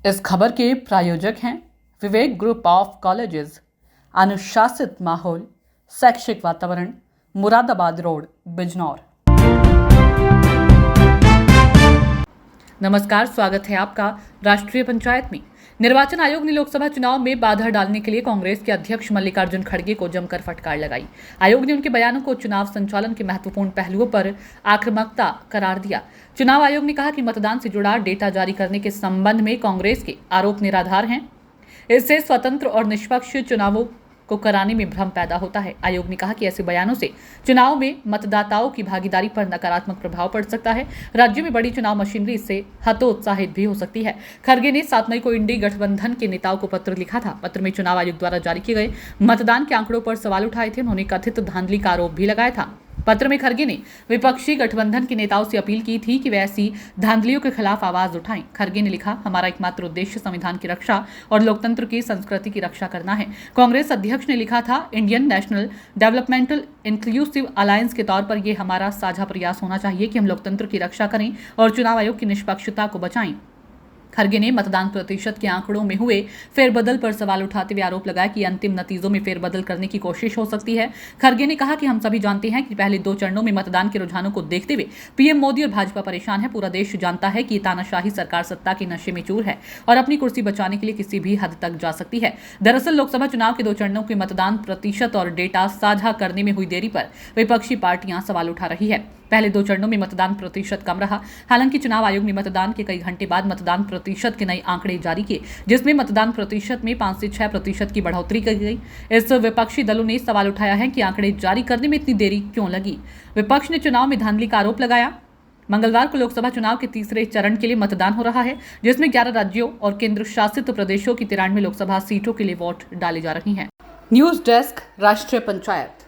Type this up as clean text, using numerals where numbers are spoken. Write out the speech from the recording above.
इस खबर के प्रायोजक हैं विवेक ग्रुप ऑफ कॉलेजेस, अनुशासित माहौल, शैक्षिक वातावरण, मुरादाबाद रोड, बिजनौर। नमस्कार, स्वागत है आपका राष्ट्रीय पंचायत में। निर्वाचन आयोग ने लोकसभा चुनाव में बाधा डालने के लिए कांग्रेस के अध्यक्ष मल्लिकार्जुन खड़गे को जमकर फटकार लगाई। आयोग ने उनके बयानों को चुनाव संचालन के महत्वपूर्ण पहलुओं पर आक्रामकता करार दिया। चुनाव आयोग ने कहा कि मतदान से जुड़ा डेटा जारी करने के संबंध में कांग्रेस के आरोप निराधार हैं। इससे स्वतंत्र और निष्पक्ष चुनावों को कराने में भ्रम पैदा होता है। आयोग ने कहा कि ऐसे बयानों से चुनाव में मतदाताओं की भागीदारी पर नकारात्मक प्रभाव पड़ सकता है। राज्य में बड़ी चुनाव मशीनरी इससे हतोत्साहित भी हो सकती है। खड़गे ने 7 मई को इंडी गठबंधन के नेताओं को पत्र लिखा था। पत्र में चुनाव आयोग द्वारा जारी किए गए मतदान के आंकड़ों पर सवाल उठाए थे। उन्होंने कथित धांधली का आरोप भी लगाया था। पत्र में खड़गे ने विपक्षी गठबंधन के नेताओं से अपील की थी कि वे ऐसी धांधलियों के खिलाफ आवाज उठाएं। खड़गे ने लिखा, हमारा एकमात्र उद्देश्य संविधान की रक्षा और लोकतंत्र की संस्कृति की रक्षा करना है। कांग्रेस अध्यक्ष ने लिखा था, Indian national developmental inclusive alliance के तौर पर यह हमारा साझा प्रयास होना चाहिए कि हम लोकतंत्र की रक्षा करें और चुनाव आयोग की निष्पक्षता को बचाएं। खड़गे ने मतदान प्रतिशत के आंकड़ों में हुए फेरबदल पर सवाल उठाते हुए आरोप लगाया कि अंतिम नतीजों में फेरबदल करने की कोशिश हो सकती है। खड़गे ने कहा कि हम सभी जानते हैं कि पहले 2 चरणों में मतदान के रुझानों को देखते हुए पीएम मोदी और भाजपा परेशान है। पूरा देश जानता है कि तानाशाही सरकार सत्ता के नशे में चूर है और अपनी कुर्सी बचाने के लिए किसी भी हद तक जा सकती है। दरअसल लोकसभा चुनाव के 2 चरणों के मतदान प्रतिशत और डेटा साझा करने में हुई देरी पर विपक्षी पार्टियां सवाल उठा रही है। पहले 2 चरणों में मतदान प्रतिशत कम रहा। हालांकि चुनाव आयोग ने मतदान के कई घंटे बाद मतदान प्रतिशत के नए आंकड़े जारी किए, जिसमें मतदान प्रतिशत में 5 से 6% की बढ़ोतरी की गई। इस विपक्षी दलों ने सवाल उठाया है कि आंकड़े जारी करने में इतनी देरी क्यों लगी। विपक्ष ने चुनाव में धांधली का आरोप लगाया। मंगलवार को लोकसभा चुनाव के तीसरे चरण के लिए मतदान हो रहा है, जिसमें 11 राज्यों और केंद्र शासित प्रदेशों की 93 लोकसभा सीटों के लिए वोट डाले जा रही हैं। न्यूज डेस्क, राष्ट्रीय पंचायत।